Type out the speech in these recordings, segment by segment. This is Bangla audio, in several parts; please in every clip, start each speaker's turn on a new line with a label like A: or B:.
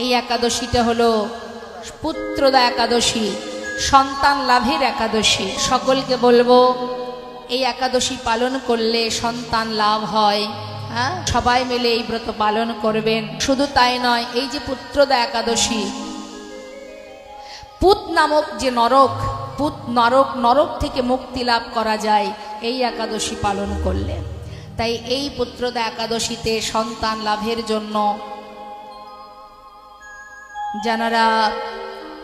A: এই একাদশীটা হলো পুত্রদা একাদশী, সন্তান লাভের একাদশী। সকলকে বলবো এই একাদশী পালন করলে সন্তান লাভ হয়। হ্যাঁ, সবাই মিলে এই ব্রত পালন করবেন। শুধু তাই নয়, এই যে পুত্রদা একাদশী, পুত নামক যে নরক, পুত নরক, নরক থেকে মুক্তি লাভ করা যায় এই একাদশী পালন করলে। তাই এই পুত্রদা একাদশীতে সন্তান লাভের জন্য যারা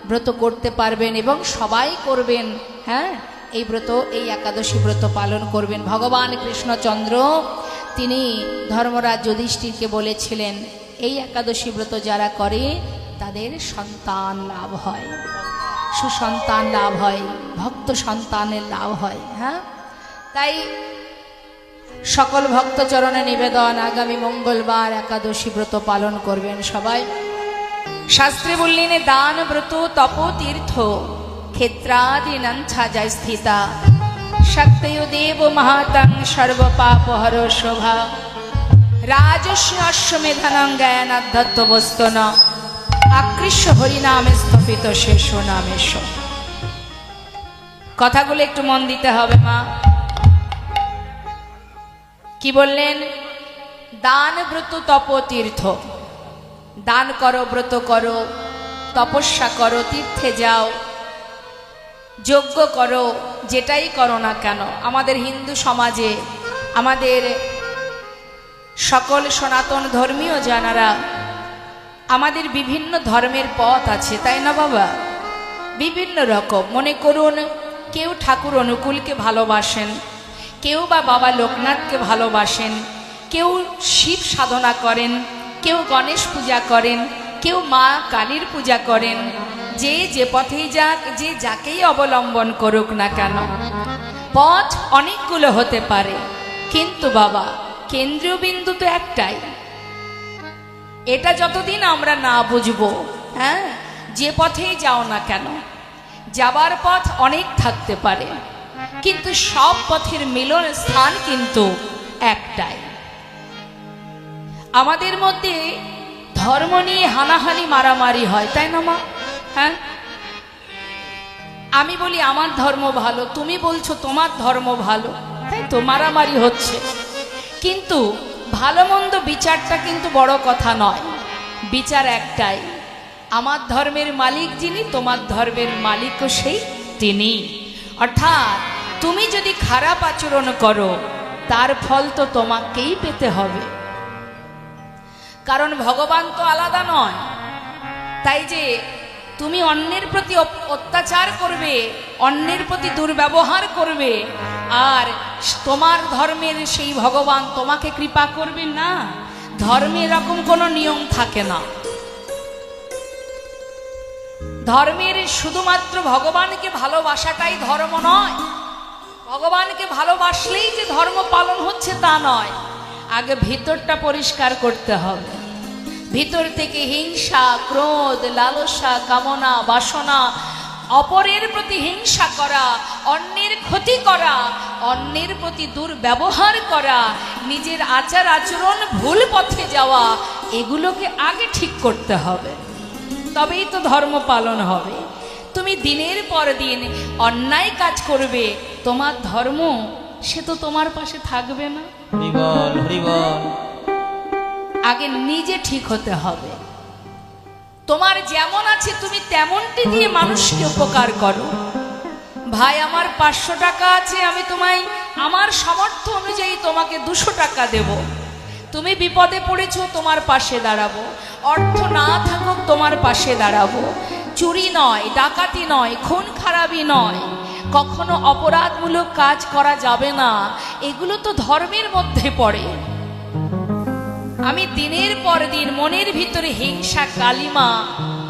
A: ব্রত করতে পারবেন এবং সবাই করবেন, হ্যাঁ, এই ব্রত, এই একাদশী ব্রত পালন করবেন। ভগবান কৃষ্ণচন্দ্র তিনি ধর্মরাজ যুধিষ্ঠিরকে বলেছিলেন এই একাদশী ব্রত যারা করে তাদের সন্তান লাভ হয়, সুসন্তান লাভ হয়, ভক্ত সন্তানের লাভ হয়। হ্যাঁ, তাই সকল ভক্তচরণে নিবেদন, আগামী মঙ্গলবার একাদশী ব্রত পালন করবেন সবাই। শাস্ত্রে বললেন দান ব্রত তপ তীর্থ ক্ষেত্রাদিনাঞ্ছা যায় স্থিতা শক্তয় দেব মহাতং সর্বপাপহর শোভা রাজস্ব অশ্বমেধানং জ্ঞানাধ্যত্ত বস্তন আকৃষ্য হরিনামে স্থপিত শেষ নামেশ। কথাগুলো একটু মন দিতে হবে মা। কি বললেন? দান ব্রত তপ তীর্থ। দান করো, ব্রত করো, তপস্যা করো, তীর্থে যাও, যজ্ঞ করো, যেটাই করো না কেন। আমাদের হিন্দু সমাজে, আমাদের সকল সনাতন ধর্মীয় জানারা, আমাদের বিভিন্ন ধর্মের পথ আছে, তাই না বাবা? বিভিন্ন রকম। মনে করুন কেউ ঠাকুর অনুকূলকে ভালোবাসেন, কেউ বা বাবা লোকনাথকে ভালোবাসেন, কেউ শিব সাধনা করেন, কেউ গণেশ পূজা করেন, কেউ মা কালীর পূজা করেন। যে যে পথেই যাক, যে যাকেই অবলম্বন করুক না কেন, পথ অনেকগুলো হতে পারে, কিন্তু বাবা কেন্দ্রীয় বিন্দু তো একটাই। এটা যতদিন আমরা না বুঝবো, হ্যাঁ, যে পথেই যাও না কেন, যাবার পথ অনেক থাকতে পারে, কিন্তু সব পথের মিলন স্থান কিন্তু একটাই। আমাদের মধ্যে ধর্ম নিয়ে হানাহানি মারামারি হয়, তাই না মা? হ্যাঁ, আমি বলি আমার ধর্ম ভালো, তুমি বলছো তোমার ধর্ম ভালো, তাই তো মারামারি হচ্ছে। কিন্তু ভালো মন্দ বিচারটা কিন্তু বড় কথা নয়। বিচার একটাই, আমার ধর্মের মালিক যিনি, তোমার ধর্মের মালিকও সেই তিনি। অর্থাৎ তুমি যদি খারাপ আচরণ করো তার ফল তো তোমাকেই পেতে হবে, কারণ ভগবান তো আলাদা নয়। তাই যে তুমি অন্যের প্রতি অত্যাচার করবে, অন্যের প্রতি দুর্ব্যবহার করবে, আর তোমার ধর্মের সেই ভগবান তোমাকে কৃপা করবে না, ধর্মে এরকম কোনো নিয়ম থাকে না। ধর্মের শুধুমাত্র ভগবানকে ভালোবাসাটাই ধর্ম নয়। ভগবানকে ভালোবাসলেই যে ধর্ম পালন হচ্ছে তা নয়। আগে ভিতরটা পরিষ্কার করতে হবে। ভিতর থেকে হিংসা, ক্রোধ, লালসা, কামনা, বাসনা, অপরের প্রতি হিংসা করা, অন্যের ক্ষতি করা, অন্যের প্রতি দুর্ব্যবহার করা, নিজের আচার আচরণ ভুল পথে যাওয়া, এগুলোকে আগে ঠিক করতে হবে, তবেই তো ধর্ম পালন হবে। তুমি দিনের পর দিন অন্যায় কাজ করবে, তোমার ধর্ম সে তো তোমার পাশে থাকবে না।
B: হরিবল হরিবল।
A: আগে নিজে ঠিক হতে হবে। তোমার যেমন আছে তুমি তেমনটি দিয়ে মানুষকে উপকার করো। ভাই আমার 500 টাকা আছে, আমি তোমায় আমার সামর্থ্য অনুযায়ী তোমাকে 200 টাকা দেব। তুমি বিপদে পড়েছো, তোমার পাশে দাঁড়াবো। অর্থ না থাকুক, তোমার পাশে দাঁড়াবো। চুরি নয়, ডাকাতি নয়, খুন খারাপি নয়, কখনো অপরাধমূলক কাজ করা যাবে না। এগুলো তো ধর্মের মধ্যে পড়ে। আমি দিনের পর দিন মনের ভিতরে হিংসা কালিমা,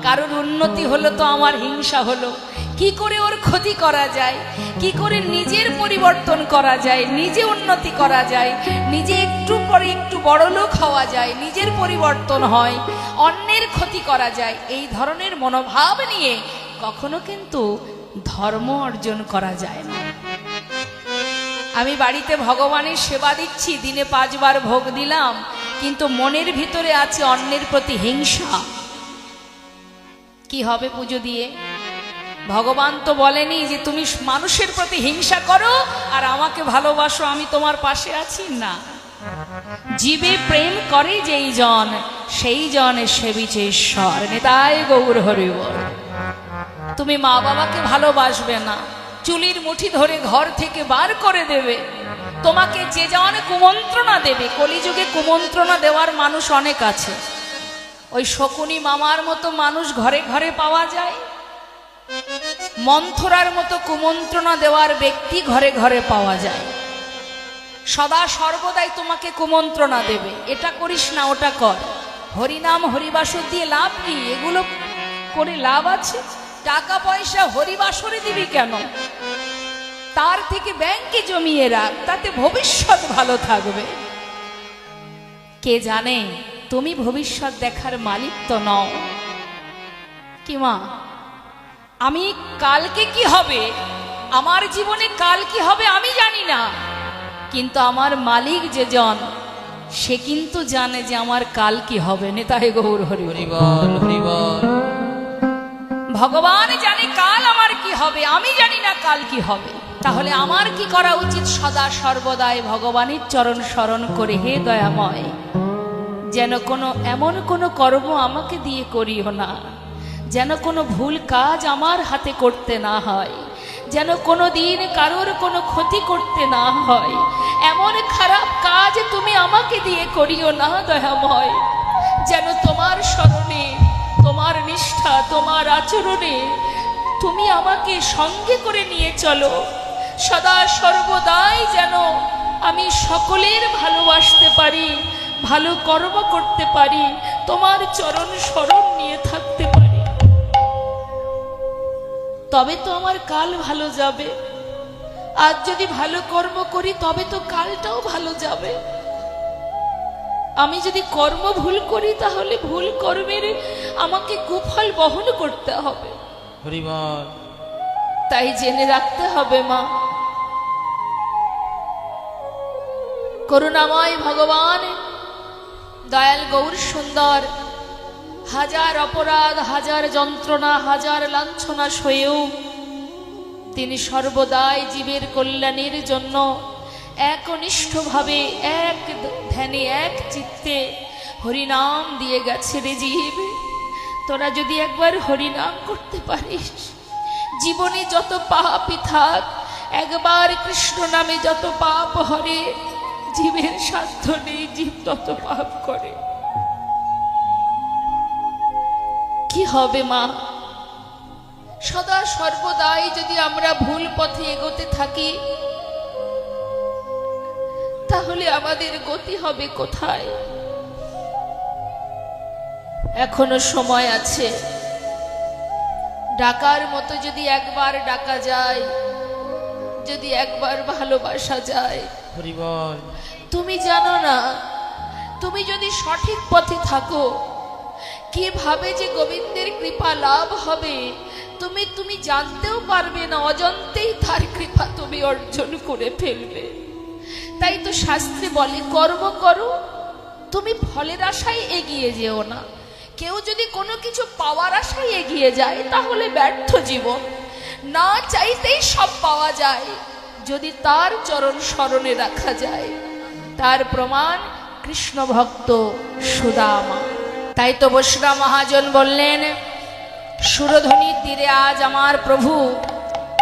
A: কারোর উন্নতি হলো তো আমার হিংসা হলো, কি করে ওর ক্ষতি করা যায়, কি করে নিজের পরিবর্তন করা যায়, নিজে উন্নতি করা যায়, নিজে একটু পরে একটু বড়লোক হওয়া যায়, নিজের পরিবর্তন হয়, অন্যের ক্ষতি করা যায়, এই ধরনের মনোভাব নিয়ে কখনো কিন্তু ধর্ম অর্জন করা যায় না। আমি বাড়িতে ভগবানের সেবা দিচ্ছি, দিনে 5 বার ভোগ দিলাম, কিন্তু মনের ভিতরে আছে অন্যের প্রতি হিংসা, কি হবে পুজো দিয়ে? ভগবান তো বলেনি যে তুমি মানুষের প্রতি হিংসা করো আর আমাকে ভালোবাসো, আমি তোমার পাশে আছি না। জীবে প্রেম করে যেই জন, সেই জন সেবিছে ঈশ্বর। নিতাই গৌর হরি বল। তুমি মা বাবাকে ভালোবাসবে না, চুলির মুঠি ধরে ঘর থেকে বার করে দেবে। তোমাকে যে জন কুমন্ত্রণা দেবে, কলিযুগে কুমন্ত্রণা দেওয়ার মানুষ অনেক আছে। ওই শকুনি মামার মতো মানুষ ঘরে ঘরে পাওয়া যায়, মন্থরার মতো কুমন্ত্রণা দেওয়ার ব্যক্তি ঘরে ঘরে পাওয়া যায়। সদা সর্বদাই তোমাকে কুমন্ত্রণা দেবে, এটা করিস না, ওটা কর। হরিনাম হরিবাসর দিয়ে লাভ কি? এগুলো করে লাভ আছে? টাকা পয়সা হরিবাসরে দিবি কেন? তার থেকে ব্যাংকে জমিয়ে রাখ, তাতে ভবিষ্যৎ ভালো থাকবে। কে জানে তুমি ভবিষ্যৎ দেখার মালিক তো নও। কি মা, আমি কালকে কি হবে, আমার জীবনে কাল কি হবে আমি জানি না, কিন্তু আমার মালিক যে জন, সে কিন্তু জানে যে আমার কাল কি হবে। নেতাই গৌর হরি
B: হরি বল, হরি বল।
A: ভগবান জানে কাল আমার কি হবে, আমি জানি না কাল কি হবে। তাহলে আমার কি করা উচিত? সদা সর্বদাই ভগবানের চরণ স্মরণ করে, হে দয়াময়, যেন কোনো এমন কোনো কর্ম আমাকে দিয়ে করিও না, যেন কোনো ভুল কাজ আমার হাতে করতে না হয়, যেন কোনো দিন কারোর কোনো ক্ষতি করতে না হয়। এমন খারাপ কাজ তুমি আমাকে দিয়ে করিও না দয়াময়, যেন তোমার স্মরণে, তোমার নিষ্ঠা, তোমার আচরণে তুমি আমাকে সঙ্গে করে নিয়ে চলো। সদা সর্বদাই যেন আমি সকলের ভালোবাসতে পারি, ভালো কর্ম করতে পারি, তোমার চরণ স্মরণ নিয়ে থাকতে পারি। তবে তো আমার কাল ভালো যাবে। আজ যদি ভালো কর্ম করি তবে তো কালটাও ভালো যাবে। আমি যদি কর্ম ভুল করি তাহলে ভুল কর্মের আমাকে কুফল বহন করতে হবে।
B: হরি বল।
A: তাই জেনে রাখতে হবে মা, করুণাময় ভগবান দয়াল গৌর সুন্দর হাজার অপরাধ, হাজার যন্ত্রণা, হাজার লাঞ্ছনা সয়েও তিনি সর্বদাই জীবের কল্যাণের জন্য একনিষ্ঠভাবে, এক ধ্যানে, এক চিত্তে হরিনাম দিয়ে গেছে। রে জীব, তোরা যদি একবার হরিনাম করতে পারিস, জীবনে যত পাপই থাক, একবার কৃষ্ণ নামে যত পাপ হরে, জীবের সাধ্য নেই, জীব তত পাপ করে। কি হবে মা? সদা সর্বদাই যদি আমরা ভুল পথে এগোতে থাকি, তাহলে আমাদের গতি হবে কোথায়? এখনো সময় আছে। ডাকার মতো যদি একবার ডাকা যায়, যদি একবার ভালোবাসা যায়।
B: হরি বল।
A: তুমি জানো না, তুমি যদি সঠিক পথে থাকো, কিভাবে যে গোবিন্দের কৃপা লাভ হবে তুমি জানতেও পারবে না। অজান্তেই তার কৃপা তুমি অর্জন করে ফেলবে। তাই তো শাস্ত্রে বলে, কর্ম করো, তুমি ফলের আশায় এগিয়ে যেও না। কেউ যদি কোনো কিছু পাওয়ার আশায় এগিয়ে যায় তাহলে ব্যর্থ জীবন। না চাইতেই সব পাওয়া যায় যদি তার চরণ স্মরণে রাখা যায়। তার প্রমাণ কৃষ্ণ ভক্ত সুদামা। তাই তো বৈষ্ণব মহাজন বললেন, সুরধ্বনির তীরে আজ আমার প্রভু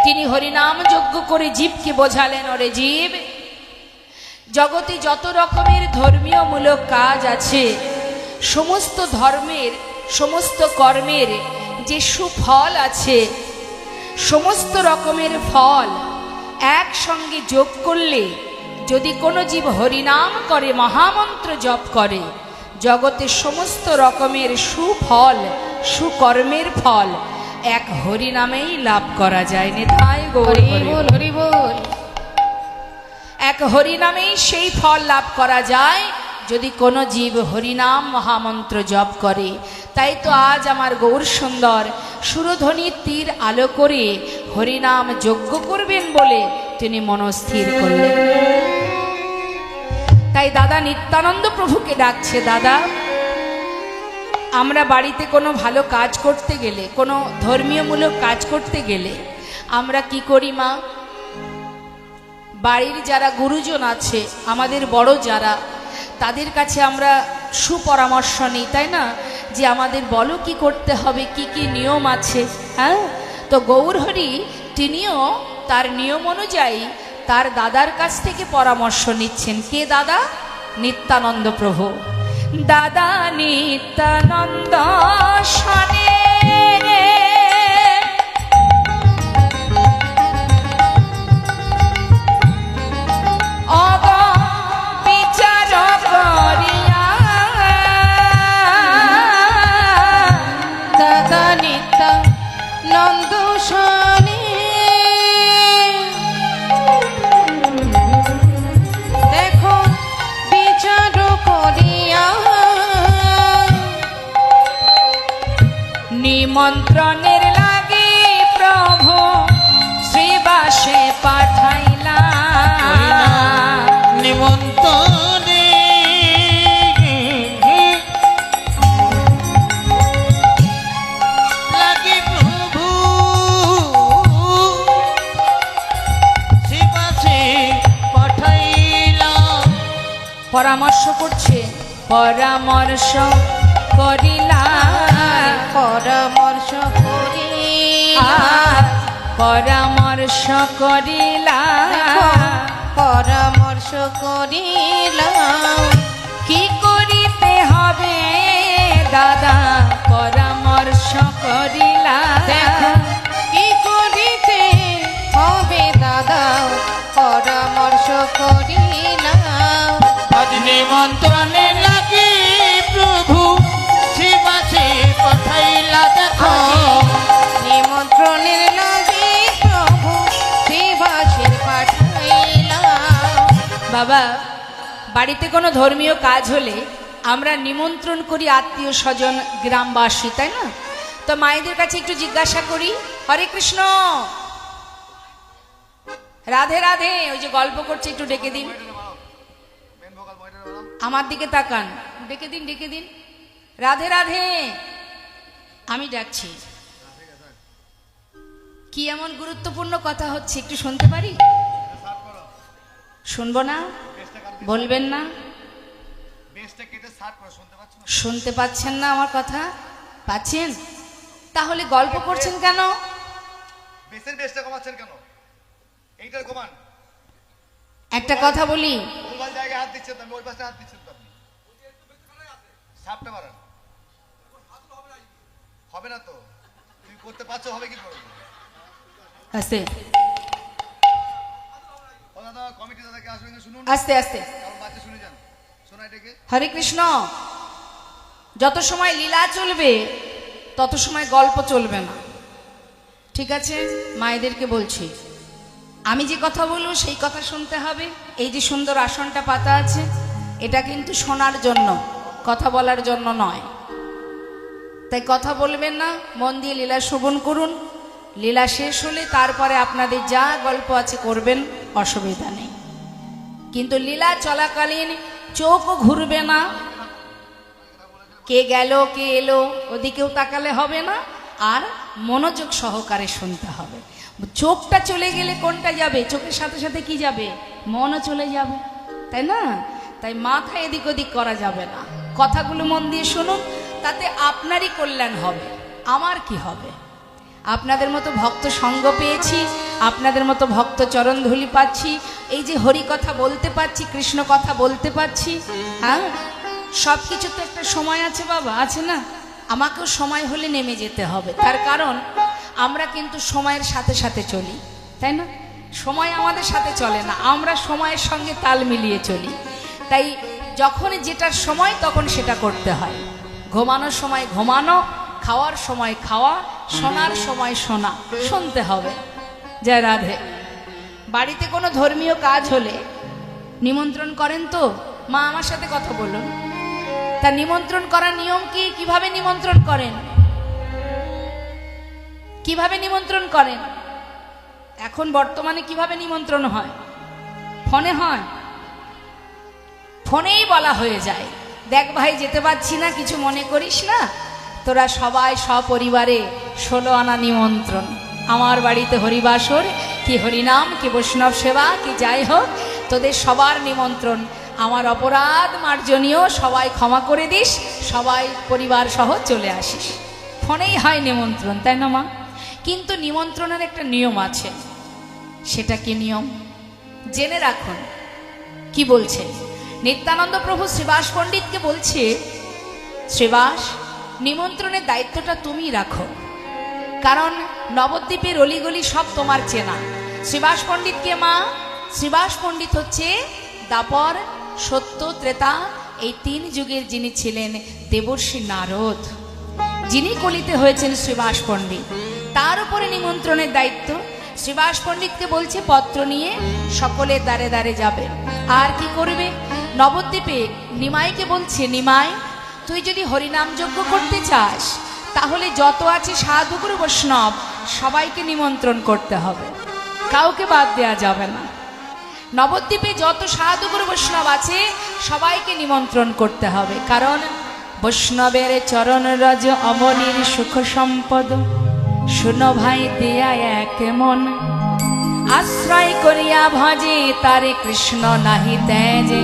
A: তিনি হরিনাম যজ্ঞ করে জীবকে বোঝালেন, ওরে জীব, জগতে যত রকমের ধর্মীয় মূলক কাজ আছে, সমস্ত ধর্মের, সমস্ত কর্মের যে সুফল আছে, সমস্ত রকমের ফল একসঙ্গে যোগ করলে যদি কোনো জীব হরিনাম করে, মহামন্ত্র জপ করে, জগতে সমস্ত রকমের সুফল, সুকর্মের ফল এক হরিনামেই লাভ করা যায়। নিতাই গৌর হরি বল, হরি বল। এক হরিনামেই সেই ফল লাভ করা যায় যদি কোনো জীব হরিনাম মহামন্ত্র জপ করে। তাই তো আজ আমার গৌর সুন্দর সুরধ্বনির তীর আলো করে হরিনাম যজ্ঞ করবেন বলে তিনি মনস্থির করলেন। তাই দাদা নিত্যানন্দ প্রভুকে ডাকছে, দাদা আমরা বাড়িতে কোনো ভালো কাজ করতে গেলে, কোনো ধর্মীয়মূলক কাজ করতে গেলে আমরা কি করি মা? বাড়ির যারা গুরুজন আছে, আমাদের বড় যারা, তাদের কাছে আমরা সুপরামর্শ নিই, তাই না? যে আমাদের বলো কি করতে হবে, কি কি নিয়ম আছে। হ্যাঁ, তো গৌরহরি তিনিও তার নিয়ম অনুযায়ী তার দাদার কাছ থেকে পরামর্শ নিচ্ছেন। কে দাদা? নিত্যানন্দ প্রভু। দাদা নিত্যানন্দ শনে নিমন্ত্রণের লাগে প্রভু শ্রীবাসে পাঠাইলা,
B: নিমন্ত্রণে লাগে প্রভু শিবাসে পাঠাইলা।
A: পরামর্শ করছে, পরামর্শ করিলা,
C: পরামর্শ করিলা,
A: পরামর্শ করিলা,
C: পরামর্শ করিলা,
A: কি করিতে হবে দাদা? পরামর্শ করিলা,
C: কি করিতে হবে দাদা? পরামর্শ করিলা।
B: আজ নিমন্ত্রণে লাগে প্রভু শিবাসে পাঠাইলা। দেখো
C: নিমন্ত্রণের লাগে প্রভু শিবাসে পাঠাইলা।
A: বাবা, বাড়িতে কোনো ধর্মীয় কাজ হলে আমরা নিমন্ত্রণ করি আত্মীয় স্বজন, গ্রামবাসী, তাই না? তো মায়েদের কাছে একটু জিজ্ঞাসা করি, হরে কৃষ্ণ, রাধে রাধে, ওই যে গল্প করছে একটু ডেকে দিন, আমার দিকে তাকান, ডেকে দিন, ডেকে দিন, রাধে রাধে। আমি ডাকছি, কি এমন গুরুত্বপূর্ণ কথা হচ্ছে একটু শুনতে পারি? শুনবো না? বলবেন না? শুনতে পাচ্ছেন না আমার কথা? পাচ্ছেন? তাহলে গল্প করছেন কেন?
D: বেসের বেসটা কমাচ্ছেন কেন? এইটার কমান।
A: একটা কথা বলি,
D: ভুলভাল জায়গায় হাত দিচ্ছেন তো, ওই পাশে হাত দিচ্ছেন তো আপনি। সাপটা মারান। হবে না তো, তুমি করতে পারছো, হবে কি করে?
A: আস্তে
D: ও দাদা, কমিটি দাদাকে আসবেন, শুনুন,
A: আস্তে আস্তে।
D: কারণ বাচ্চা শুনে যান, শোনা এটাকে।
A: হরে কৃষ্ণ, যত সময় লীলা চলবে তত সময় গল্প চলবে না, ঠিক আছে? মায়েদেরকে বলছি, আমি যে কথা বলবো সেই কথা শুনতে হবে। এই যে সুন্দর আসনটা পাতা আছে, এটা কিন্তু শোনার জন্য, কথা বলার জন্য নয়। তাই কথা বলবেন না, মন দিয়ে লীলা শ্রবণ করুন। লীলা শেষ হলে তারপরে আপনাদের যা গল্প আছে করবেন, অসুবিধা নেই। কিন্তু লীলা চলাকালীন চোখও ঘুরবে না, কে গেল কে এলো ওদিকেও তাকালে হবে না, আর মনোযোগ সহকারে শুনতে হবে। চোখটা চলে গেলে কোনটা যাবে? চোখের সাথে সাথে কি যাবে? মনও চলে যাবে, তাই না? তাই মাথা এদিক ওদিক করা যাবে না। কথাগুলো মন দিয়ে শুনুন, তাতে আপনারই কল্যাণ হবে, আমার কি হবে? আপনাদের মতো ভক্ত সঙ্গ পেয়েছি, আপনাদের মতো ভক্ত চরণ ধুলি পাচ্ছি, এই যে হরি কথা বলতে পারছি, কৃষ্ণ কথা বলতে পারছি। হ্যাঁ, সব কিছু তো একটা সময় আছে বাবা, আছে না? আমাকেও সময় হলে নেমে যেতে হবে, তার কারণ আমরা কিন্তু সময়ের সাথে সাথে চলি, তাই না? সময় আমাদের সাথে চলে না, আমরা সময়ের সঙ্গে তাল মিলিয়ে চলি। তাই যখন যেটার সময় তখন সেটা করতে হয়। ঘুমানোর সময় ঘুমানো, খাওয়ার সময় খাওয়া, শোনার সময় শোনা, শুনতে হবে। জয় রাধে। বাড়িতে কোনো ধর্মীয় কাজ হলে নিমন্ত্রণ করেন তো? মা আমার সাথে কথা বলুন, তা নিমন্ত্রণ করার নিয়ম কি? কিভাবে নিমন্ত্রণ করেন? কিভাবে নিমন্ত্রণ করেন? এখন বর্তমানে কিভাবে নিমন্ত্রণ হয়? ফোনে হয়, ফোনেই বলা হয়ে যায়, দেখ ভাই যেতে পারছি না, কিছু মনে করিস না, তোরা সবাই সপরিবারে 16 আনা নিমন্ত্রণ। আমার বাড়িতে হরিবাসর কি হরিনাম কি বৈষ্ণব সেবা কি যাই হোক, তোদের সবার নিমন্ত্রণ। আমার অপরাধ মার্জনীয়, সবাই ক্ষমা করে দিস, সবাই পরিবার সহ চলে আসিস। ফোনেই হয় নিমন্ত্রণ, তাই না মা? কিন্তু নিমন্ত্রণের একটা নিয়ম আছে। সেটা কি নিয়ম জেনে রাখুন। কি বলছে নিত্যানন্দ প্রভু শ্রীবাস পণ্ডিতকে বলছে, শ্রীবাস, নিমন্ত্রণের দায়িত্বটা তুমি রাখো, কারণ নবদ্বীপের অলিগলি সব তোমার চেনা। শ্রীবাস পণ্ডিতকে মা, শ্রীবাস পণ্ডিত হচ্ছে দাপর, সত্য, ত্রেতা এই 3 যুগের যিনি ছিলেন দেবর্ষি নারদ, যিনি কলিতে হয়েছেন শ্রীবাস পণ্ডিত। তার উপরে নিমন্ত্রণের দায়িত্ব। শ্রীবাস পণ্ডিতকে বলছে পত্র নিয়ে সকলের দ্বারে দ্বারে যাবে। আর কি করবে? নবদ্বীপে নিমাইকে বলছে, নিমাই, তুই যদি হরিনাম যজ্ঞ করতে চাস তাহলে যত আছে সাধুগুরু বৈষ্ণব সবাইকে নিমন্ত্রণ করতে হবে, কাউকে বাদ দেওয়া যাবে না। নবদ্বীপে যত সাধুগুরু বৈষ্ণব আছে সবাইকে নিমন্ত্রণ করতে হবে, কারণ বৈষ্ণবের চরণ রজ অমনির সুখ সম্পদ, শুনো ভাই দিয়া এক মন, আশ্রয় করিয়া ভজে তারে কৃষ্ণ নাহি তেজে,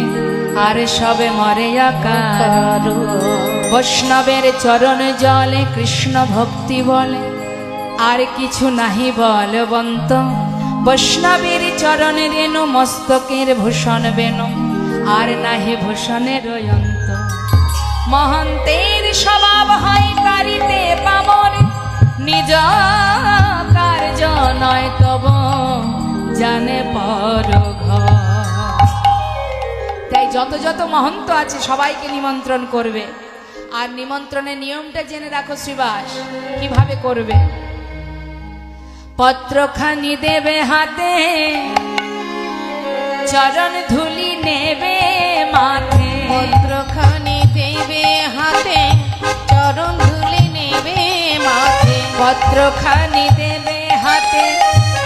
A: আর সবে মরে আকার। বৈষ্ণবের চরণ জলে কৃষ্ণ ভক্তি বলে, আর কিছু নাহি বলবন্ত। বৈষ্ণবের চরণ রেণু মস্তকের ভূষণ বেনু, আর নাহি ভূষণের অন্ত। মহন্তের স্বভাব হয় কারিতে পাবন, নিজ কার্য নয় তব জানে পর ঘর। তাই যত যত মহন্ত আছে সবাইকে নিমন্ত্রণ করবে। আর নিমন্ত্রণের নিয়মটা জেনে রাখো শ্রীবাস, কিভাবে করবে। পত্রখানি দেবে হাতে, চরণ ধুলি নেবে মাথে।
C: পত্রখানি দেবে হাতে, চরণ ধুলি নেবে মাথে।
A: পত্রখানি দেবে হাতে,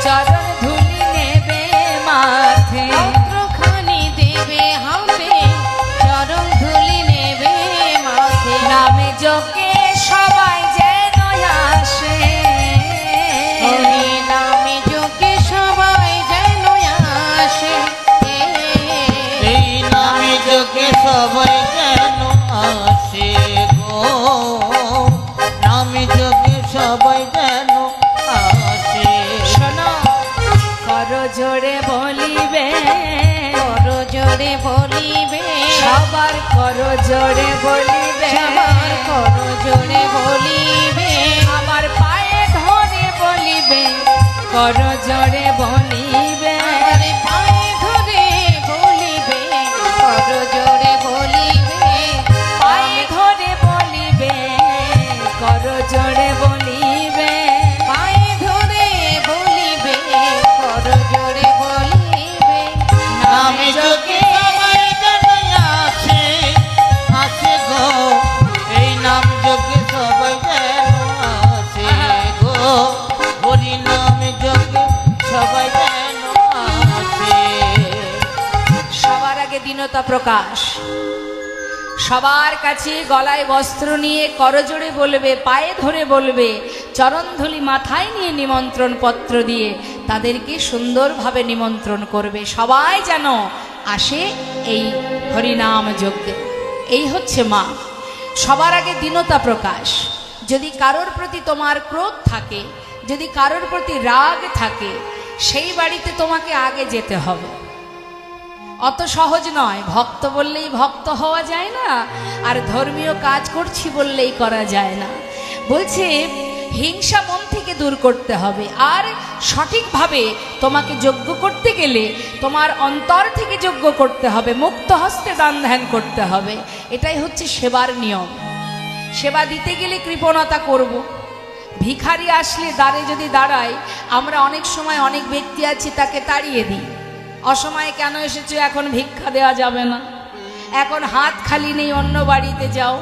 A: চরণ ধুলি নেবে মাথে।
C: পত্রখানি দেবে হাতে, চরণ ধুলি নেবে মাথে।
A: নামে যোগে সবাই যেন আসে,
C: হরি নামে যোগে সবাই যেন আসে।
B: এই নামে যোগে সবাই যেন আসে গো, নামে যোগে সবাই যেন আসে।
A: শোনো, করো জোরে বলিবে,
C: করো জোরে বলিবে,
A: সবার করো জোরে বলিবে,
C: সবার করো জোরে বলিবে।
A: আমার পায়ে ধরে বলিবে, করো জোরে বলিবে।
C: আমার পায়ে ধরে বলিবে, করো জোরে বলিবে।
A: পায়ে ধরে বলিবে, করো জোরে বলিবে।
C: পায়ে ধরে বলিবে, করো জোরে বলিবে।
B: নামে যোগে সবাই যেন আসে, আসে গো, এই নাম যোগে সবাই যেন আসে গো, হরি নামে যোগে সবাই যেন আসে।
A: সবার আগে দীনতা প্রকাশ, সবার কাছে গলায় বস্ত্র নিয়ে করজোড়ে বলবে, পায়ে ধরে বলবে, চরণধুলি মাথায় নিয়ে নিমন্ত্রণ পত্র দিয়ে তাদেরকে সুন্দরভাবে নিমন্ত্রণ করবে। সবাই যেন আসে এই হরিনাম যজ্ঞে। এই হচ্ছে মা। সবার আগে দীনতা প্রকাশ। যদি কারোর প্রতি তোমার ক্রোধ থাকে, যদি কারোর প্রতি রাগ থাকে, সেই বাড়িতে তোমাকে আগে যেতে হবে। অত সহজ নয়। ভক্ত বললেই ভক্ত হওয়া যায় না, আর ধর্মীয় কাজ করছি বললেই করা যায় না। বলছে হিংসা মন থেকে দূর করতে হবে, আর সঠিকভাবে তোমাকে যজ্ঞ করতে গেলে তোমার অন্তর থেকে যজ্ঞ করতে হবে, মুক্ত হস্তে দান ধ্যান করতে হবে। এটাই হচ্ছে সেবার নিয়ম। সেবা দিতে গেলে কৃপণতা করব। ভিখারি আসলে দ্বারে যদি দাঁড়ায়, আমরা অনেক সময় অনেক ব্যক্তি আছি তাকে তাড়িয়ে দিই। অসময়ে কেন এসেছো, এখন ভিক্ষা দেওয়া যাবে না, এখন হাত খালি নেই, অন্য বাড়িতে যাও।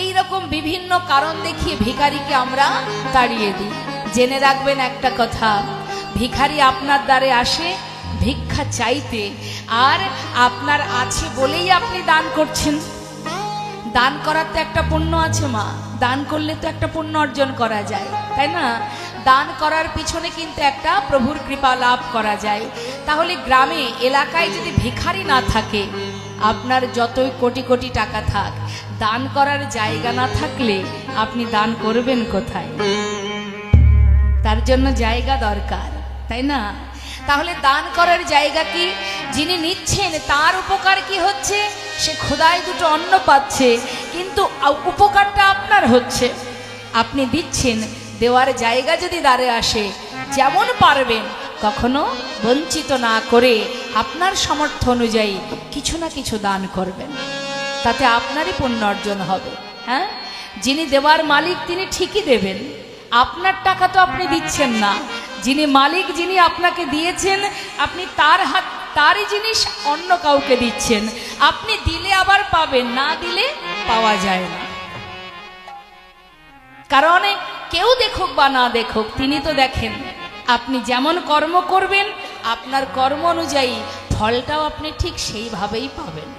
A: এই রকম বিভিন্ন কারণ দেখিয়ে ভিখারিকে আমরা তাড়িয়ে দিই। জেনে রাখবেন একটা কথা, ভিখারি আপনার দ্বারে আসে ভিক্ষা চাইতে, আর আপনার আছে বলেই আপনি দান করছেন। দান করার তো একটা পুণ্য আছে মা, দান করলে তো একটা পুণ্য অর্জন করা যায়, তাই না? দান করার পিছনে কিন্তু একটা প্রভুর কৃপা লাভ করা যায়। তাহলে গ্রামে এলাকায় যদি ভিখারি না থাকে, আপনার যতই কোটি কোটি টাকা থাক, দান করার জায়গা না থাকলে আপনি দান করবেন কোথায়? তার জন্য জায়গা দরকার, তাই না? তাহলে দান করার জায়গা কি? যিনি নিচ্ছেন তার উপকার কি হচ্ছে? সে খোদায় দুটো অন্ন পাচ্ছে, কিন্তু উপকারটা আপনার হচ্ছে। আপনি দিচ্ছেন, দেওয়ার জায়গা যদি দ্বারে আসে, যেমন পারবেন কখনো বঞ্চিত না করে আপনার সামর্থ্য অনুযায়ী কিছু না কিছু দান করবেন, তাতে আপনারই পুণ্য অর্জন হবে। হ্যাঁ, যিনি দেওয়ার মালিক তিনি ঠিকই দেবেন, আপনার টাকা তো আপনি দিচ্ছেন না, যিনি মালিক, যিনি আপনাকে দিয়েছেন, আপনি তারই জিনিস অন্য কাউকে দিচ্ছেন। আপনি দিলে আবার পাবেন, না দিলে পাওয়া যায় না। কারণ কেউ দেখুক বা না দেখুক, তিনি তো দেখেন। আপনি যেমন কর্ম করবেন, আপনার কর্ম অনুযায়ী ফলটাও আপনি ঠিক সেইভাবেই পাবেন।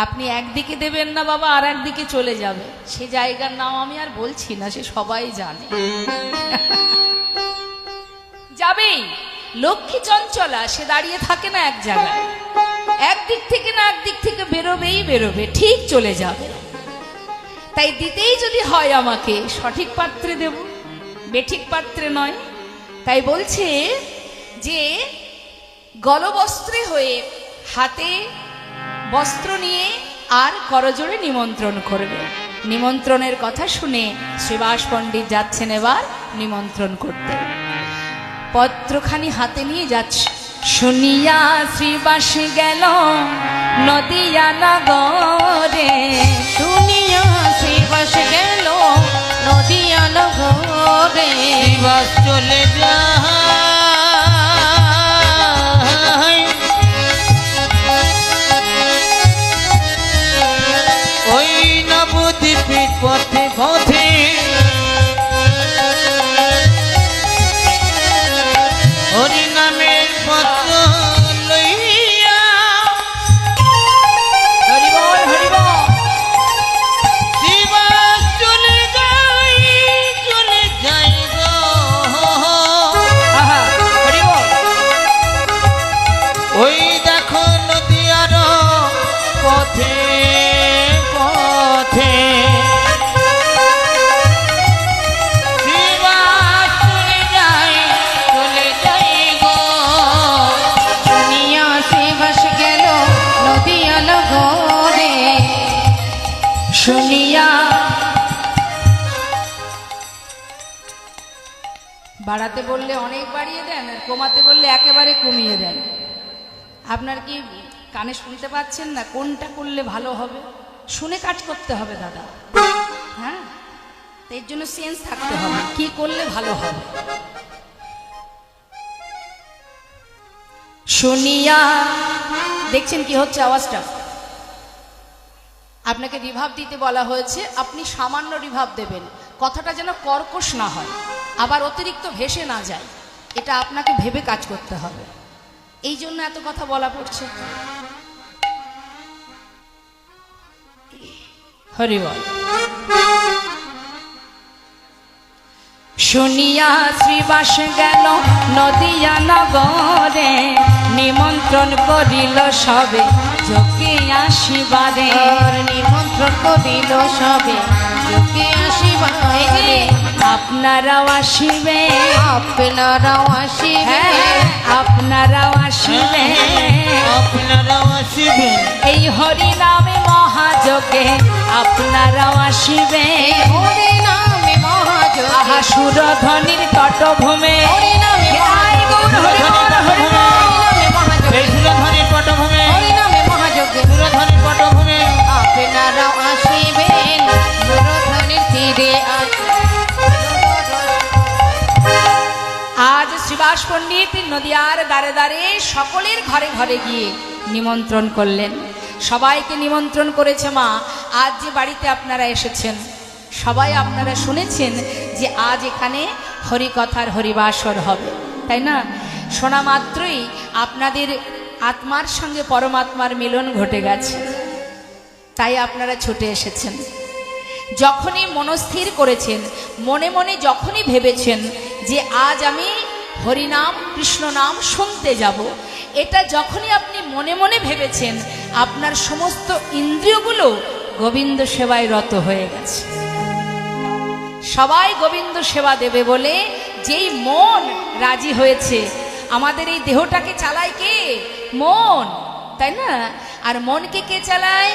A: আপনি একদিকে দেবেন না বাবা, আর একদিকে চলে যাবে, সে জায়গার নাম আমি আর বলছি না, সে সবাই জানে। যাবেই, লক্ষ্মী চঞ্চলা, সে দাঁড়িয়ে থাকে না এক জায়গায়, একদিক থেকে না একদিক থেকে বেরোবে, ঠিক চলে যাবে। তাই দিতেই যদি হয় আমাকে, সঠিক পাত্রে দেব, বেঠিক পাত্রে নয়। তাই বলছে যে গলবস্ত্রে হয়ে হাতে বস্ত্র নিয়ে আর করজোড়ে নিমন্ত্রণ করবে। নিমন্ত্রণের কথা শুনে শ্রীবাস পণ্ডিত যাচ্ছেন এবার নিমন্ত্রণ করতে। পত্রখানি হাতে নিয়ে যাচ্ছে। শুনিয়া শ্রীবাস গেল নদিয়া নগরে,
C: শুনিয়া শ্রীবাস গেল নদিয়া নগরে।
B: শ্রীবাস চলে যায় ওই নবদ্বীপের পথে পথে, হরি নামের পত্র লইয়া।
A: হরি বল, হরি বল।
B: শ্রীবাস চলে যাই গো।
A: আহা, হরি বল।
B: ওই দেখো নদিয়ার পথে পথে শ্রীবাস চলে যাই গো।
C: শুনিয়া শ্রীবাস গেল নদিয়া নগরে।
A: শুনিয়া বাড়াতে বললে অনেক বাড়িয়ে দেন, আর কমাতে বললে একেবারে কমিয়ে দেন। আপনার কি কানে শুনতে পাচ্ছেন না? কোনটা করলে ভালো হবে? শুনে কাজ করতে হবে দাদা। হ্যাঁ, এর জন্য সেন্স থাকতে হবে, কি করলে ভালো হবে। শুনিয়া দেখছেন কি হচ্ছে আওয়াজটা? আপনাকে রিভাব দিতে বলা হয়েছে, আপনি সামান্য রিভাব দেবেন, কথাটা যেন কর্কশ না হয়, আবার অতিরিক্ত ভেসে না যায়। এটা আপনাকে ভেবে কাজ করতে হবে, এই জন্য এত কথা বলা পড়ছে। হরি বল। শুনিয়া শ্রীবাস গেল নদিয়া নগরে, নিমন্ত্রণ করিল সবে যোগে আসিবারে।
C: নিমন্ত্রণ করিল সবে যোগে আসিবারে।
A: আপনারাও আসিবে,
C: আপনারাও আসিবে,
A: আপনারাও আসিবে,
B: আপনারাও আসিবেন
A: এই হরি নামে মহাযোগে, আপনারাও আসিবে।
C: হরি নামে মহাযোগে,
A: আহা সুরধ্বনির তটভূমে,
C: হরি নামে
A: আয় গৌর হরি বল, হরি বল।
C: নামে মহাযোগে,
B: এই সুরধ্বনির পটভূমে,
C: হরি নামে মহাযোগে।
B: সুরধ্বনির পটভূমে
C: আপনারাও আসিবেন, সুরধ্বনির তীরে
A: আজ শ্রীবাস পণ্ডিত নদিয়ার দ্বারে দ্বারে সকলের ঘরে ঘরে গিয়ে নিমন্ত্রণ করলেন। সবাইকে নিমন্ত্রণ করেছে মা। আজ যে বাড়িতে আপনারা এসেছেন, সবাই আপনারা শুনেছেন যে আজ এখানে হরিকথার হরিবাসর হবে, তাই না? শোনা মাত্রই আপনাদের আত্মার সঙ্গে পরমাত্মার মিলন ঘটে গেছে। তাই আপনারা ছুটে এসেছেন। যখনই মনস্থির করেছেন, মনে মনে যখনই ভেবেছেন যে আজ আমি হরিনাম কৃষ্ণ নাম শুনতে যাব, এটা যখনই আপনি মনে মনে ভেবেছেন, আপনার সমস্ত ইন্দ্রিয়গুলো গোবিন্দ সেবায় রত হয়ে গেছে। সবাই গোবিন্দ সেবা দেবে বলে যেই মন রাজি হয়েছে। আমাদের এই দেহটাকে চালায় কে? মন, তাই না? আর মনকে কে চালায়?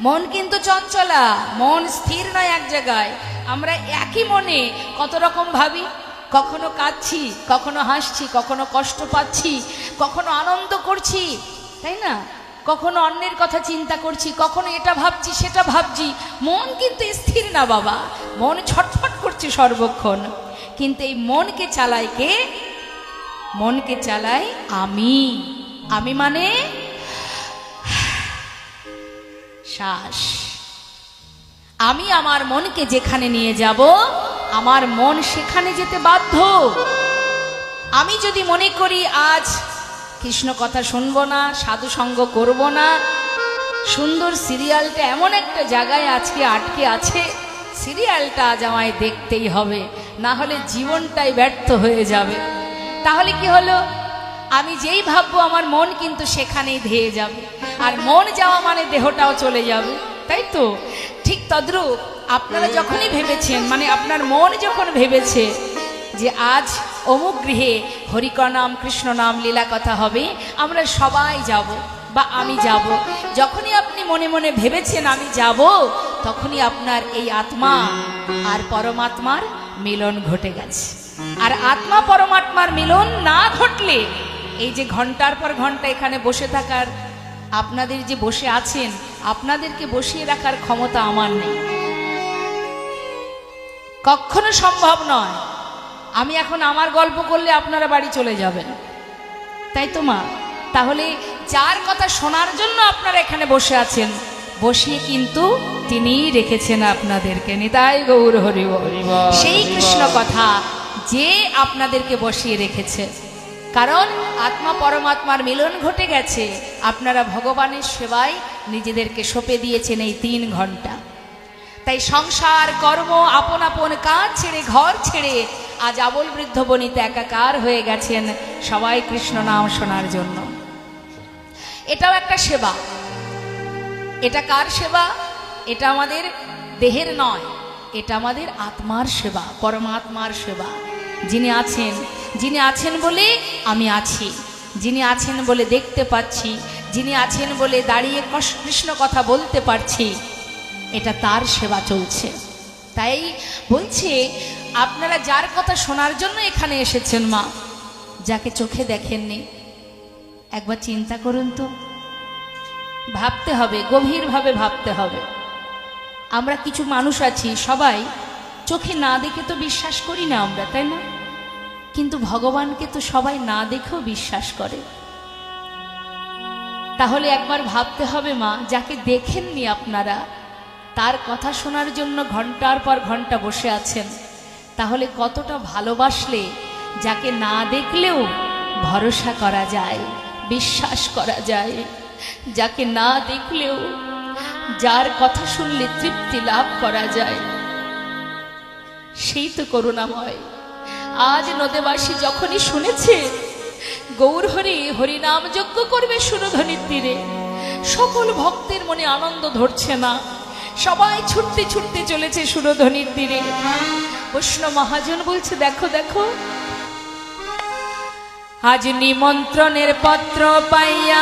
A: মন কিন্তু চঞ্চলা, মন স্থির নয় এক জায়গায়। আমরা একই মনে কত রকম ভাবি, কখনো কাঁদছি, কখনো হাসছি, কখনো কষ্ট পাচ্ছি, কখনো আনন্দ করছি, তাই না? কখনো অন্যের কথা চিন্তা করছি, কখনো এটা ভাবছি সেটা ভাবছি। মন কিন্তু স্থির না বাবা, মন ছটফট করছে সর্বক্ষণ। কিন্তু এই মনকে চালায় কে? মনকে চালাই আমি। আমি মানে শ্বাস। আমি আমার মনকে যেখানে নিয়ে যাব, আমার মন সেখানে যেতে বাধ্য। আমি যদি মনে করি আজ কৃষ্ণ কথা শুনবো না, সাধু সঙ্গ করব না, সুন্দর সিরিয়ালটা এমন একটা জায়গায় আজকে আটকে আছে, সিরিয়ালটা আজ আমায় দেখতেই হবে, না হলে জীবনটাই ব্যর্থ হয়ে যাবে। তাহলে কি হলো? আমি যেই ভাববো আমার মন কিন্তু সেখানেই ধেয়ে যাবে, আর মন যাওয়া মানে দেহটাও চলে যাবে, তাই তো? ঠিক তদ্রূপ আপনারা যখনই ভেবেছেন, মানে আপনার মন যখন ভেবেছে যে আজ অমুক গৃহে হরিকনাম কৃষ্ণ নাম লীলা কথা হবে, আমরা সবাই যাব বা আমি যাব, যখনই আপনি মনে মনে ভেবেছেন আমি যাব, তখনই আপনার এই আত্মা আর পরমাত্মার মিলন ঘটে গেছে। আর আত্মা পরমাত্মার মিলন না ঘটলে এই যে ঘন্টার পর ঘন্টা এখানে বসে থাকার, আপনাদের যে বসে আছেন, আপনাদেরকে বসিয়ে রাখার ক্ষমতা আমার নেই, কখনো সম্ভব নয়। আমি এখন আমার গল্প করলে আপনারা বাড়ি চলে যাবেন, তাই তো মা? তাহলে যার কথা শোনার জন্য আপনারা এখানে বসে আছেন, বসিয়ে কিন্তু তিনিই রেখেছেন আপনাদেরকে। নিতাই গৌর হরি বল। সেই কৃষ্ণ কথা যে আপনাদেরকে বসিয়ে রেখেছে, কারণ আত্মা পরমাত্মার মিলন ঘটে গেছে। আপনারা ভগবানের সেবায় নিজেদেরকে সঁপে দিয়েছেন এই 3 ঘন্টা। তাই সংসার কর্ম আপন আপন কাজ ছেড়ে, ঘর ছেড়ে আজ আবল বৃদ্ধ বনিতে একাকার হয়ে গেছেন সবাই কৃষ্ণ নাম শোনার জন্য। এটাও একটা সেবা। এটা কার সেবা? এটা আমাদের দেহের নয়, এটা আমাদের আত্মার সেবা, পরমাত্মার সেবা। যিনি আছেন বলে আমি আছি, যিনি আছেন বলে দেখতে পাচ্ছি, যিনি আছেন বলে দাঁড়িয়ে কৃষ্ণ কথা বলতে পারছি, এটা তার সেবা চলছে। তাই বলছে আপনারা যার কথা শোনার জন্য এখানে এসেছেন মা, যাকে চোখে দেখেননি, একবার চিন্তা করুন তো। ভাবতে হবে, গভীরভাবে ভাবতে হবে। আমরা কিছু মানুষ আছি, সবাই চোখে না দেখে তো বিশ্বাস করি না আমরা, তাই না? কিন্তু ভগবানকে তো সবাই না দেখেও বিশ্বাস করে। তাহলে একবার ভাবতে হবে মা, যাকে দেখেননি আপনারা, তার কথা শোনার জন্য ঘন্টার পর ঘন্টা বসে আছেন, তাহলে কতটা ভালোবাসলে যাকে না দেখলেও ভরসা করা যায়, বিশ্বাস করা যায়, যাকে না দেখলেও যার কথা শুনলে তৃপ্তি লাভ করা যায়, সেই তো করুণাময়। আজ নদেবাসী যখনই শুনেছে গৌর হরি হরিনাম যজ্ঞ করবে সুরধ্বনির তীরে, সকল ভক্তের মনে আনন্দ ধরছে না, সবাই ছুটতে ছুটতে চলেছে সুরধ্বনির তীরে। বৈষ্ণব মহাজন বলছে, দেখো দেখো, আজ নিমন্ত্রণের পত্র পাইয়া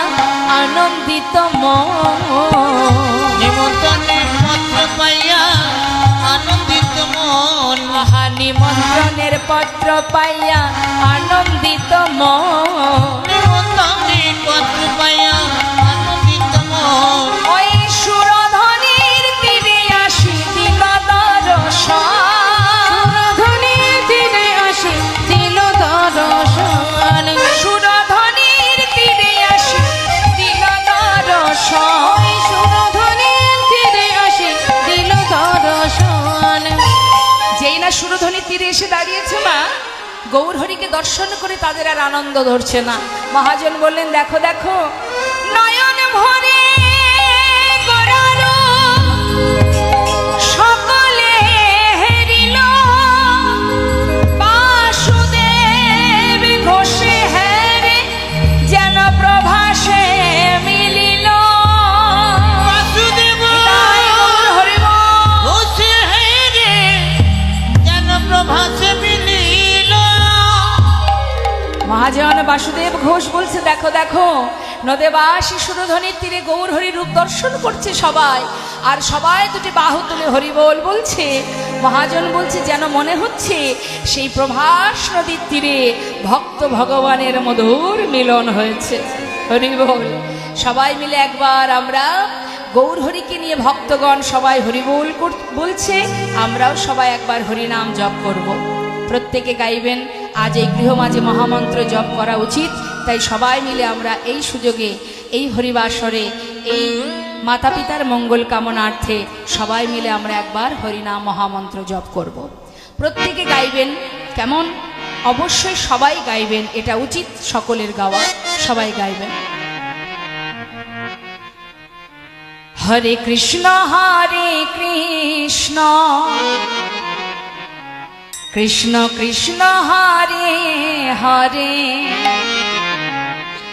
A: আনন্দিত মন,
B: নিমন্ত্রণের পত্র পাইয়া আনন্দিত মন,
A: মহা নিমন্ত্রণের পত্র পাইয়া আনন্দিত মন,
B: নিমন্ত্রণের পত্র পাইয়া আনন্দিত মন,
A: ওই সুরধ্বনির তীরে আসি দিল দর্শন,
C: সুরধ্বনির তীরে আসি দিল দর্শন,
A: সুরধ্বনির তীরে আসি দিল দর্শন,
C: সুরধ্বনির তীরে আসি দিল দর্শন।
A: যেই না সুরধ্বনির তীরে এসে দাঁড়িয়েছে মা, গৌর হরিকে দর্শন করে তাদের আর আনন্দ ধরছে না। মহাজন বললেন, দেখো দেখো, নয়ন ভরে করে আরো সকলে হেরিল, বাসুদেব ঘোষে হেরে যেন প্রভাসে মিলিল।
B: বাসুদেব
A: তাই গৌর হরিবল।
B: ঘোষে হেরে যেন প্রভাসে মিলিল।
A: মহাজন বাসুদেব ঘোষ বলছে, দেখো দেখো নদেবাসী সুরধ্বনির তীরে গৌর হরি রূপ দর্শন করছে সবাই, আর সবাই দুটি বাহু তুলে হরিবোল বলছে। মহাজন বলছে যেন মনে হচ্ছে সেই প্রভাস নদীর তীরে ভক্ত ভগবানের মধুর মিলন হয়েছে। হরিবোল। সবাই মিলে একবার আমরা গৌর হরিকে নিয়ে ভক্তগণ সবাই হরিবোল বলছে, আমরাও সবাই একবার হরিনাম জপ করব। প্রত্যেকে গাইবেন। আজ এই গৃহমাঝে মহামন্ত্র জপ করা উচিত, তাই সবাই মিলে আমরা এই সুযোগে এই হরিবাসরে এই মাতা পিতার মঙ্গল কামনার্থে সবাই মিলে আমরা একবার হরিনাম মহামন্ত্র জপ করব। প্রত্যেকে গাইবেন। কেমন? অবশ্যই সবাই গাইবেন, এটা উচিত সকলের গাওয়া। সবাই গাইবেন। হরে কৃষ্ণ কৃষ্ণ কৃষ্ণ হরে হরে,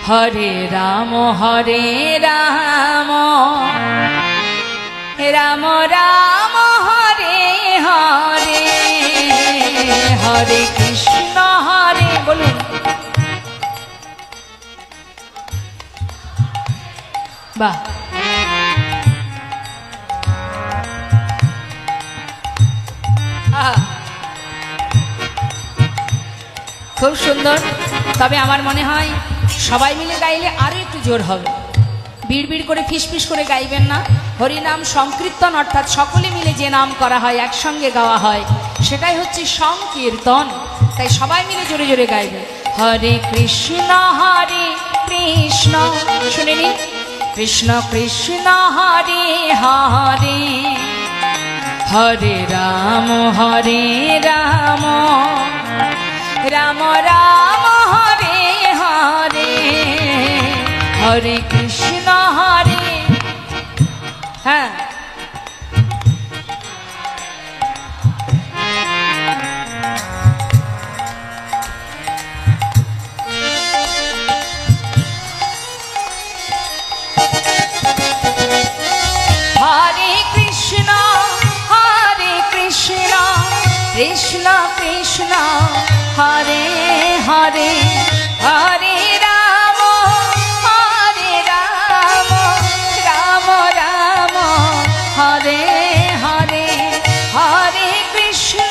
A: হরে রাম রাম রাম হরে হরে, হরে কৃষ্ণ হরে। বলুন। বাহ, খুব সুন্দর। তবে আমার মনে হয় সবাই মিলে গাইলে আরো একটু জোর হবে। বিড়বিড় করে ফিসফিস করে গাইবেন না। হরিনাম সংকীর্তন, অর্থাৎ সকলে মিলে যে নাম করা হয়, একসঙ্গে গাওয়া হয়, সেটাই হচ্ছে সংকীর্তন। তাই সবাই মিলে জোরে জোরে গাইবেন। হরে কৃষ্ণ শুনে নিন। কৃষ্ণ কৃষ্ণ হরে হরে, হরে রাম রাম রাম হরে হরে, হরে কৃষ্ণ হরে। হ্যাঁ, হরে কৃষ্ণ কৃষ্ণ কৃষ্ণ হরে হরে, হরে রাম রাম রাম হরে হরে, হরে কৃষ্ণ।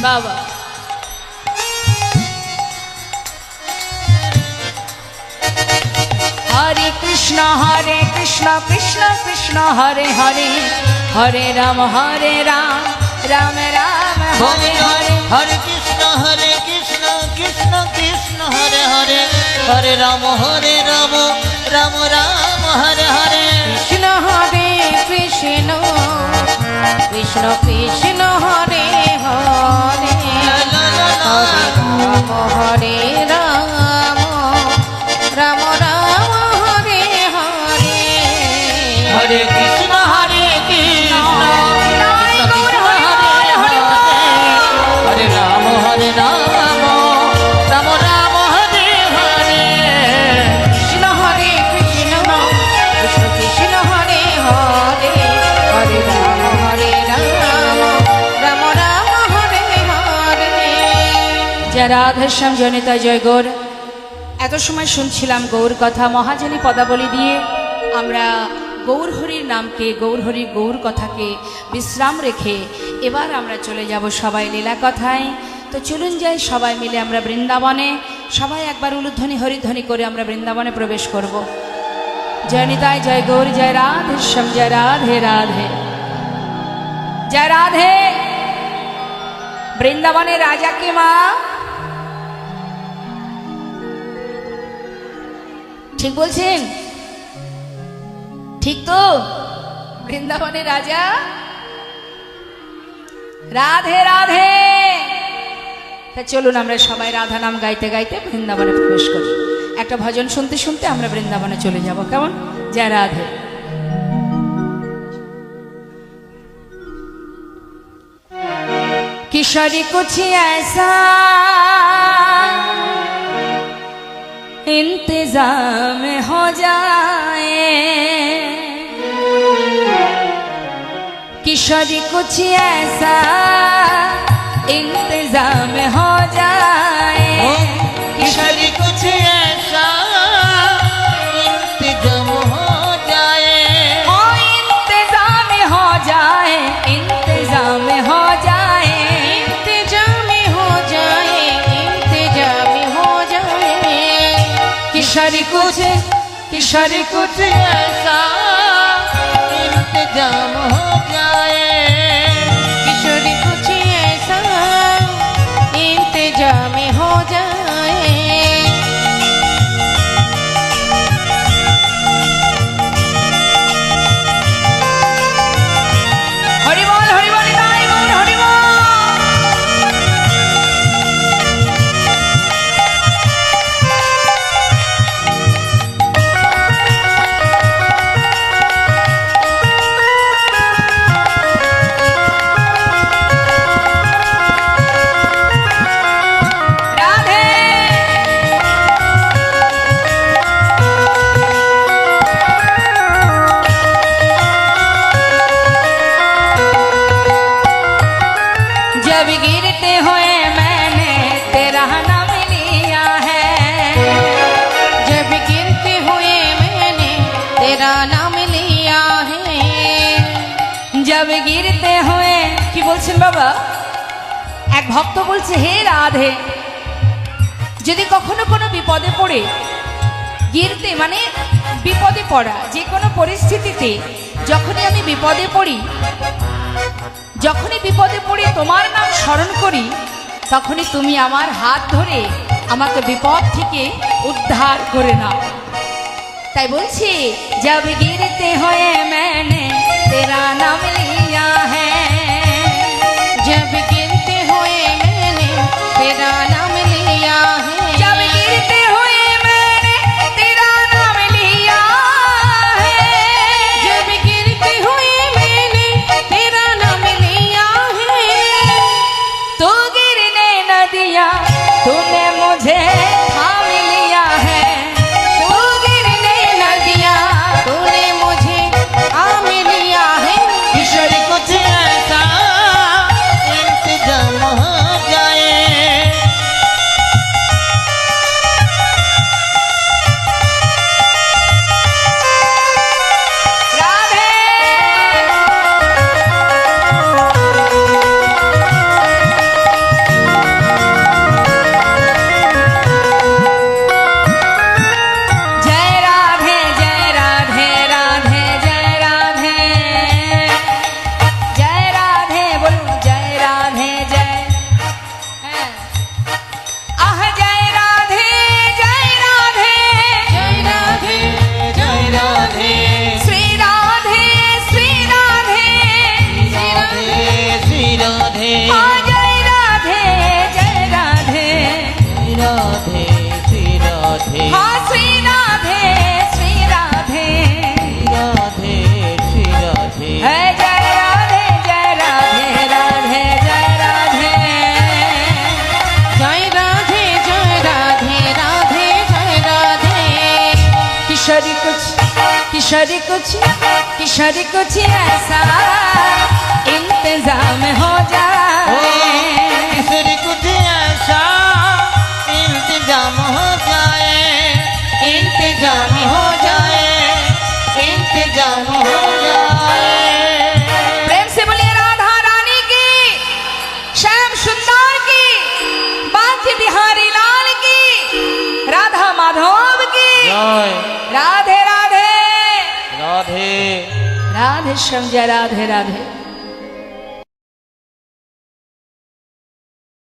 A: বাবা, হরে কৃষ্ণ কৃষ্ণ কৃষ্ণ হরে হরে, হরে রাম রাম রাম হরে হরে,
B: হরে কৃষ্ণ কৃষ্ণ কৃষ্ণ হরে হরে, হরে রাম রাম রাম হরে হরে।
C: কৃষ্ণ হরে কৃষ্ণ কৃষ্ণ কৃষ্ণ হরে হরে, হরে রাম রাম রাম হরে হরে,
B: হরে কৃষ্ণ কৃষ্ণ কৃষ্ণ হরে হরে, হরে রাম রাম রাম হরে হরে।
C: কৃষ্ণ হরে কৃষ্ণ কৃষ্ণ কৃষ্ণ হরে হরে, হরে রাম রাম রাম হরে হরে।
A: জয় রাধেশ্যাম জনিতা জয় গৌর। এত সময় শুনছিলাম গৌর কথা, মহাজনী পদাবলী দিয়ে আমরা গৌর হরির নামকে, গৌর হরির গৌর কথাকে বিশ্রাম রেখে এবার আমরা চলে যাব সবাই লীলা কথায়। তো চলুন যাই সবাই মিলে আমরা বৃন্দাবনে, সবাই একবার উলুধ্বনি হরিধ্বনি করে আমরা বৃন্দাবনে প্রবেশ করব। জয় নিতাই জয় গৌর, জয় রাধেশ্যাম, জয় রাধে রাধে, জয় রাধে। বৃন্দাবনের রাজাকে মা, ঠিক বলছেন? ঠিক তো? বৃন্দাবনের রাজা রাধে রাধে। তা চলুন আমরা সবাই রাধা নাম গাইতে গাইতে বৃন্দাবনে প্রবেশ করি। একটা ভজন শুনতে শুনতে আমরা বৃন্দাবনে চলে যাব, কেমন? জয় রাধে। किशोरी कुछ ऐसा इंतजाम हो जाए, किशोरी कुछ ऐसा इंतजाम हो जाए,
B: किशोरी कुछ ऐसा इंतजाम हो जाए,
A: ओ इंतजाम हो जाए, इंतजाम हो जाए,
C: इंतजाम हो जाए, इंतजाम हो जाए,
A: किशोरी कुछ
B: ऐसा इंतजाम हो जाए,
C: किशोरी कुछ ऐसा इंतजाम हो जाए।
A: हरि बोल हरि बोल निताई गौर हरि बोल। राधे जब गिरते हुए मैंने तेरा नाम लिया है,
C: जब गिरते हुए मैंने तेरा नाम लिया है,
A: जब गिरते हुए কি বলছেন বাবা? এক ভক্ত বলছে, হে রাধে, যদি কখনো কোনো বিপদে পড়ে, গিরতে মানে বিপদে পড়া, যে কোনো পরিস্থিতিতে যখনই আমি বিপদে পড়ি, যখনই বিপদে পড়ে তোমার নাম স্মরণ করি, তখনই তুমি আমার হাত ধরে আমাকে বিপদ থেকে উদ্ধার করে নাও। তাই বলছি, जब गिरते हुए मैंने तेरा नाम लिया है,
C: जब गिरते हुए मैंने तेरा नाम लिया है,
A: जब गिरते हुए मैंने तेरा नाम लिया है,
C: जब गिरते हुए मैंने तेरा नाम लिया है,
A: तू गिरने न दिया, तूने मुझे थाम लिया है,
C: तू गिरने न दिया, तूने मुझे थाम लिया है,
B: किशोरी कुछ ऐसा इंतजाम हो जाए,
A: राधे जय राधे जय राधे राधे जय राधे, जय राधे बोलो जय राधे जय, हैं। आह जय राधे जय राधे,
C: जय राधे
B: जय राधे
A: श्री राधे श्री राधे,
B: श्री राधे
A: हाँ जय राधे जय राधे,
B: राधे श्री राधे
A: हाँ श्री राधे श्री राधे,
B: राधे श्री राधे
A: है जय राधे राधे राधे जय राधे,
C: जय राधे जय राधे राधे जय राधे,
A: किशोरी कुछ ऐसा इंतजाम हो जाए,
B: किशोरी कुछ ऐसा इंतजाम हो जाए, इंतजाम हो जाए, इंतजाम हो जाए।
A: प्रेम से बोलिए राधा रानी की, श्याम सुंदर की, बांके बिहारी लाल की, राधा माधव की,
B: जय
A: राधे राधे
B: राधे
A: राधे श्याम जय राधे राधे।